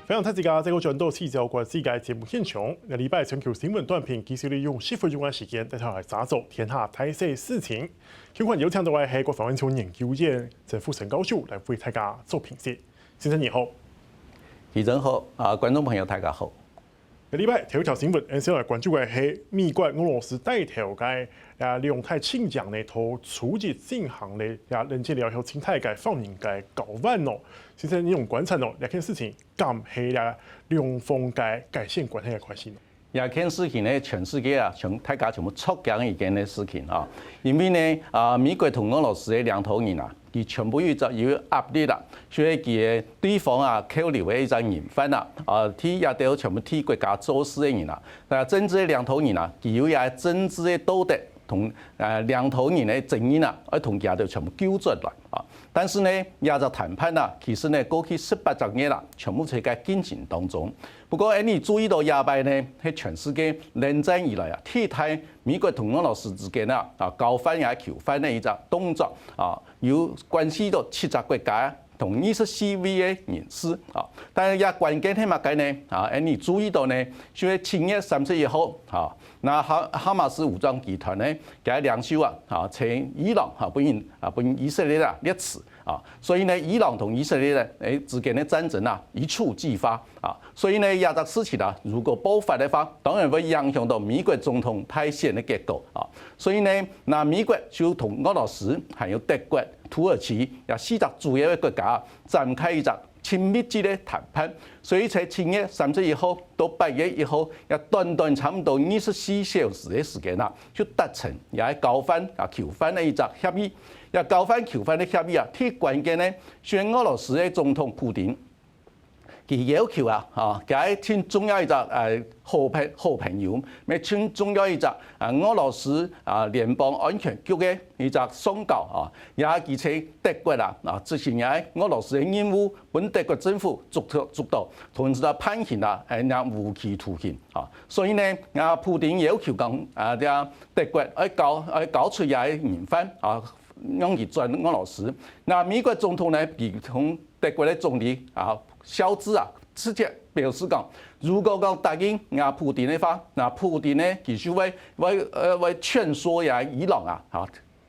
非常大家這個轉到四條關世界節目現場，禮拜全球新聞短評繼續利用10分鐘嘅時間，帶頭來查找天下大小事情。今晚有請到嘅係國防安全研究院曾復生教授來為大家做評析。先生你好，主持人好，觀眾朋友大家好。禮拜頭條新聞，先來關注嘅係美國、俄羅斯帶頭嘅兩太親江呢頭初級進行嘅人機療後清太嘅放映嘅交換咯。先生你用觀察咯，兩件事情咁係兩方嘅改善關係嘅關係。呢件事情呢，全世界啊，大家全部觸緊一件嘅事情啊，因為呢美國同俄羅斯嘅兩頭人啊，佢全部有壓力啦，所以佢對方啊扣留嘅一隻人犯啦，替也都全部替國家做事嘅人啦，但係政治嘅兩頭人啊，佢有也政治嘅道德同兩頭人嘅正義啊，而同佢都全部糾出來啊。但是呢，也就談判啦，其實呢過去18週年啦，全部喺個進行當中。不過你注意到亞拜呢，喺全世界冷戰以來啊，替代美國同俄羅斯之間啊交換也求換嘅一個動作啊，有關係到7個國家同24位嘅人士啊。但係也關鍵係乜嘅呢？你注意到呢，就喺7月31號啊，那哈馬斯武裝集團呢，佢領袖啊，從伊朗本以色列列詞啊，所以呢，伊朗同以色列呢之間的戰爭啊一觸即發啊，所以呢，亞洲事情啊，如果爆發的話，當然會影響到美國總統派遣的結果啊，所以呢，那美國就同俄羅斯還有德國、土耳其也4個主要的國家展開一個親密的談判，所以在7月31號到8月1號，也短差不多24小時的時間啦，就達成也係交換求換的一個協議。也交換求換的協議啊，最關鍵呢，雖然俄羅斯的總統普丁，佢要求佢係挺重要一個好朋友，咪挺重要一個俄羅斯聯邦安全局嘅一個宣告啊，也而且德國之前也俄羅斯嘅任務，本德國政府主導，同時判刑無期徒刑啊，所以呢，普丁要求講德國搞出也嫌犯啊。用佢轉俄羅斯，那美國總統呢，比同德國的總理肖茲直接表示講，如果講答應普丁的話，那普丁呢其實會勸說伊朗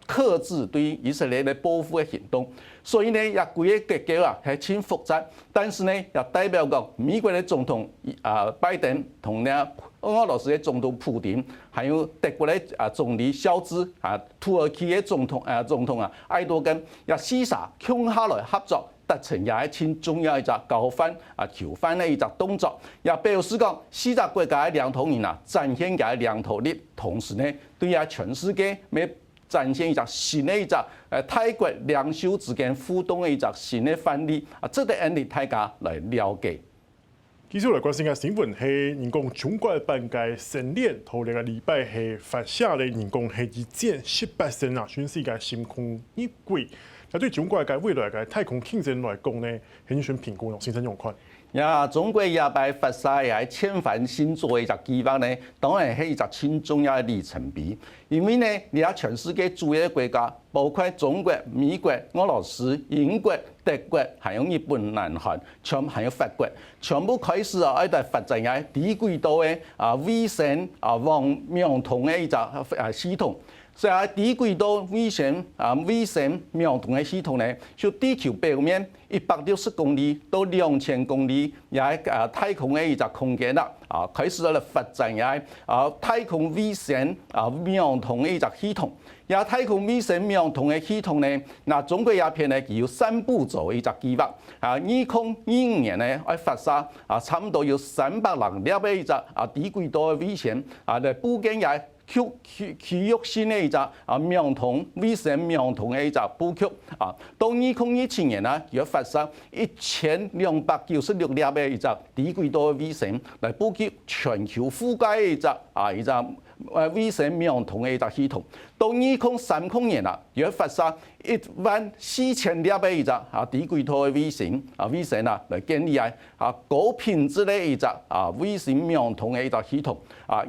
克制對以色列的報復的行動。所以呢，也幾個結構係挺複雜，但是呢，也代表講美國的總統拜登同俄羅斯的總統普丁，還有德國的總理肖茲土耳其的總統埃多根，也攜手共下來合作，達成也係挺重要一個交換求換的一個動作。也表示講4個國家的兩頭人展現嘅兩頭力，同時呢，對全世界展現一個新的一個泰國兩袖之間互動的一個新的範例值得讓大家來了解。繼續來關心嘅新聞係人工中國版嘅星鏈，頭兩個禮拜係發射嘅人工係一箭18升全世界星空一軌。那對中國嘅未來嘅太空競爭來講呢，係點樣評估咯？先生用看。中國也擺發射也千帆星座嘅一個計劃呢，當然係一個很重要嘅里程碑。因為呢，你睇全世界主要嘅國家，包括中國、美國、俄羅斯、英國、德國，還有日本、南韓，還有法國，全部開始喺度發展嘅低軌道嘅衛星望冥童嘅一個系統。所以低軌道衛星冥童嘅系統呢，就地球表面160公里到2000公里，也係太空嘅一個空間啦。開始喺度發展嘅太空衛星冥童嘅一個系統。也太空衛星冥童嘅系統呢，那中國鴉片呢，有3步驟嘅一個計劃。2025年呢，會發射差唔多有300人嘅一個低軌道嘅衛星嚟佈建也區域性嘅一個冥童衛星冥童嘅一個佈局到2017年呢，要發射1296粒嘅一個低軌道嘅衛星嚟佈局全球覆蓋嘅一個衛星冥童嘅一個系統。到2030年啦，要發射14000粒嘅一個低軌道嘅衛星嚟建立高品質嘅一個衛星冥童嘅一個系統。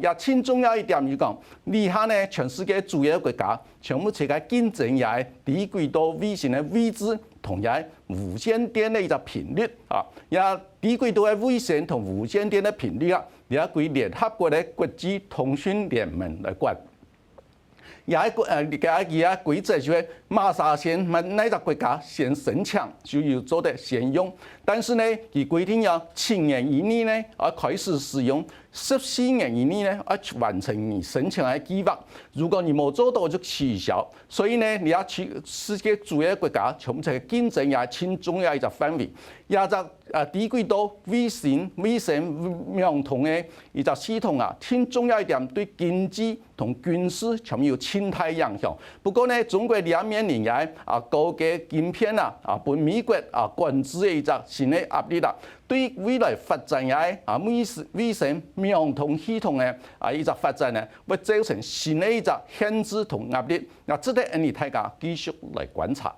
也挺重要一點就講，以下呢全世界主要國家全部在競爭也低軌道衛星嘅位置同樣無線電的一個頻率啊，也低軌道的衛星同無線電的頻率啊，也歸聯合國的國際通訊聯盟來管。也而家規則就係馬沙先那個國家先申請，就要做得先用。但是呢，佢規定要7年以內呢，開始使用；14年以內呢，完成你申請嘅計劃。如果你冇做到就取消。所以呢，你要去世界主要國家，從這個競爭也輕重要一個範圍，也就低軌道衛星網通嘅一個系統啊，輕重要一點對經濟同軍事全有潛在影響。不過呢，中國也面臨嘅高嘅晶片被美國管制嘅一個新嘅壓力啦。對未來發展嘅衛星網通系統嘅一個發展呢，會造成新嘅一個限制同壓力。值得你大家繼續來觀察。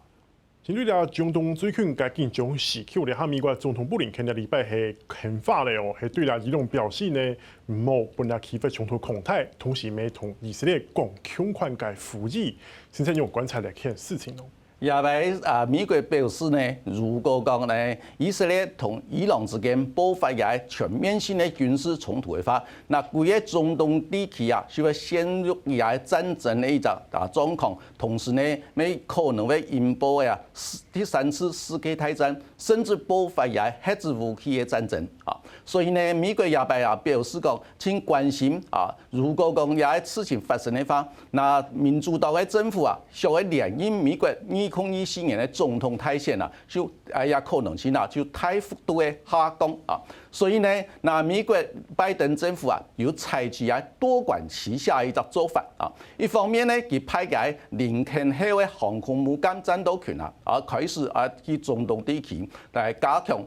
針對了中東最近嘅緊張時刻，咧，美國總統布林肯嘅禮拜係狠話咧哦，係對啦，伊朗表示呢，唔好本來起發衝突狀態，同時咪同以色列講強權嘅呼籲，先生用觀察來看事情咯。也為美國表示呢，如果講呢，以色列同伊朗之間爆發嘅全面性嘅軍事衝突嘅話，那整個中東地區啊，就會陷入也戰爭嘅一個狀況，同時呢，咪可能會引爆第3次世界大戰，甚至爆發也核子武器嘅戰爭啊。所以呢，美國也表示講，請關心啊，如果講有事情發生嘅話，那民主黨嘅政府啊，就會連應美國2024年嘅總統大選啊，就也可能性啊，就大幅度嘅下降啊。所以呢，那美國拜登政府啊，要採取多管齊下一個做法啊。一方面呢，佢派嘅林肯號嘅航空母艦戰鬥群啊，開始去中東地區來加強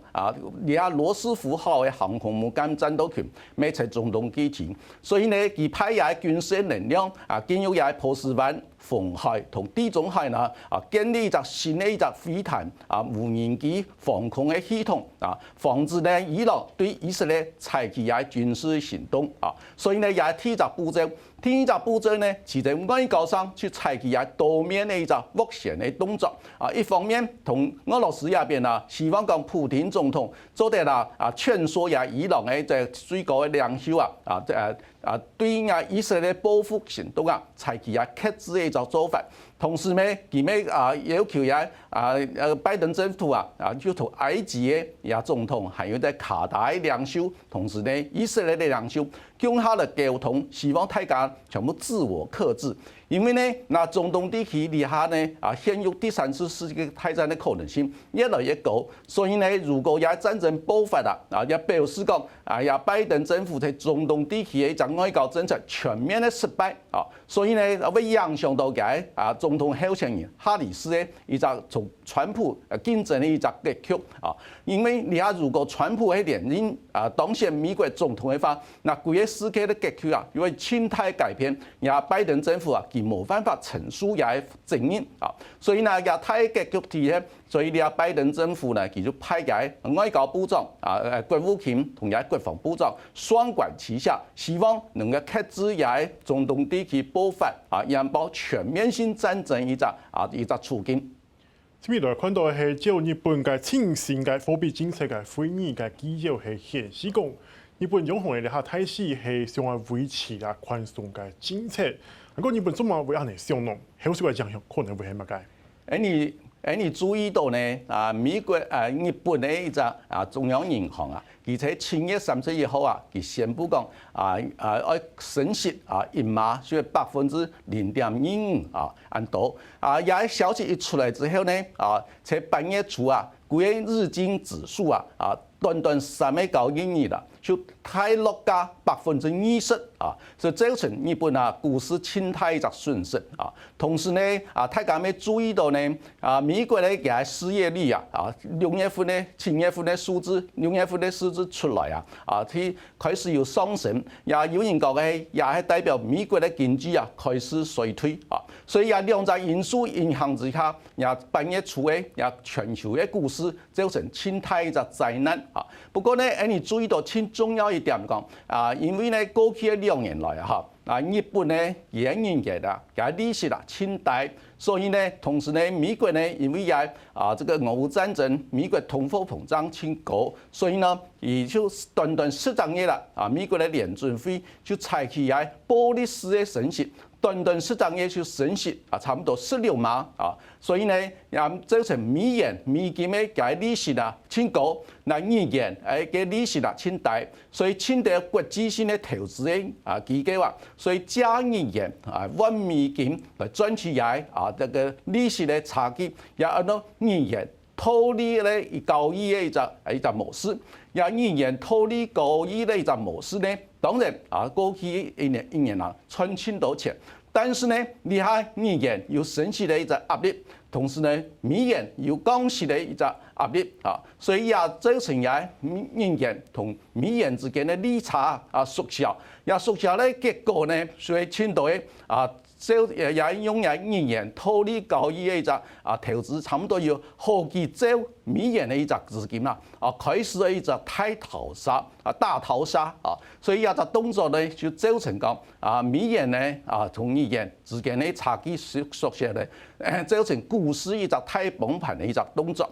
羅斯福號嘅航空母艦戰鬥群，咪在中東地區。所以呢，佢派嘅軍事能量進入嘅波斯灣、紅海同地中海呢，建立一個新嘅一個飛彈無人機防空嘅系統啊，防止呢伊朗對以色列採取軍事行動啊。所以呢，也提一個步驟。第一個步驟呢，是在外交上去採取多面的一個斡旋的動作啊。一方面同俄羅斯那邊希望講普丁總統做得勸說伊朗嘅最高的領袖對以色列報復行動採取克制的一個做法。同時呢，佢咪要求拜登政府就同埃及嘅總統，還有在卡達嘅領袖，同時呢，以色列嘅領袖共下了溝通，希望大家全部自我克制。因為呢，那中東地區底下呢陷入第3次世界大戰的可能性越來越高，所以呢，如果有戰爭爆發也表示講拜登政府在中東地區嘅一個外交政策全面的失敗所以呢，會影響到嘅總統候選人哈里斯嘅一個從川普競爭的一個結局因為你如果川普係連任當選美國總統嘅話，那整個世界的結局因為輕態改變，拜登政府佢冇辦法陳述也正面所以呢，亞太結局體咧，所以拜登政府呢，佢就派嘅外交部長國務卿同埋國防部長雙管齊下，希望能夠克制也中東地區爆發引爆全面性戰爭一個處境。這邊來看到係就日本嘅新型嘅貨幣政策嘅會議嘅記錄係顯示講，日本央行嘅下態勢係想要維持寬鬆嘅政策。不過日本怎麼會安尼想呢？後續嘅影響可能會係乜嘅？你注意到呢？美國日本嘅一個中央銀行佢喺7月31號佢宣布講要升息一碼，所以0.25%按多。也消息一出來之後呢，在8月初個日經指數短3個交易日啦，就太落價20%所以造成日本股市輕態一個損失同時呢，大家要注意到呢，美國咧嘅失業率6月份呢、7月份的數字，6月份的數字出來佢開始有上升，也有人講嘅也係代表美國的經濟開始衰退所以兩個因素影響之下，8月初嘅全球嘅股市造成輕態一個災難不過呢，你注意到挺重要一點講因為呢過去2年來日本呢也人嘅啦，嘅歷史啦清代，所以呢，同時呢，美國呢因為也這個俄烏戰爭，美國通貨膨脹挺高，所以呢，也就短10個月啦，美國的聯準會就採取嘅暴力式嘅升息。短10個月就升息差不多16碼所以呢，也造成美金的嘅利息啦挺高，那日元嘅利息啦挺低，所以牽到國際性的投資嘅機構所以加日元換美金來賺取這個利息的差距，也按照日元套利咧交易嘅一個模式，也日元套利交易的一個模式呢，當然過去一年賺錢多錢。但是呢，你睇日元有升息的一個壓力，同時呢，美元有降息的一個壓力所以也造成日元同美元之間的利差縮小，也縮小的結果呢，所以青島也用日元套利交易的一個投資，差不多有好幾兆美元的一個資金啦，開始了一個大逃殺所以這個動作呢就造成講美元呢同日元之間的差距縮小咧，造成股市一個大崩盤的一個動作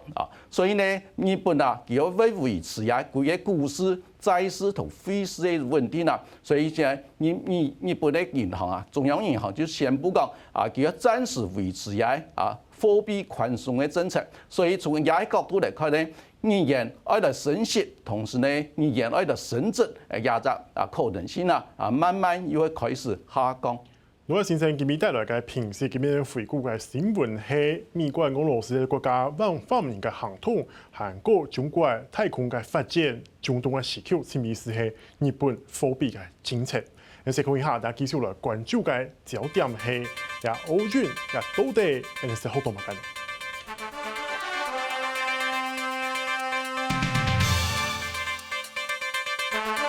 所以呢，日本佢要維持佢嘅股市、債市同匯市的穩定所以現在日本的銀行中央銀行就宣布講佢要暫時維持貨幣寬鬆的政策，所以從亞角度來看呢，日元愛嚟升息，同時呢，日元愛嚟升值，亞隻可能性慢慢又會開始下降。羅先生今日帶來嘅平時今日回顧嘅新聞係美國、俄羅斯嘅國家方面嘅行動，韓國、中國太空嘅發展，中東嘅時區，甚至係日本貨幣嘅政策。有時看一下，大家繼續來關注嘅焦點係亞奧運，到底係好多乜嘢？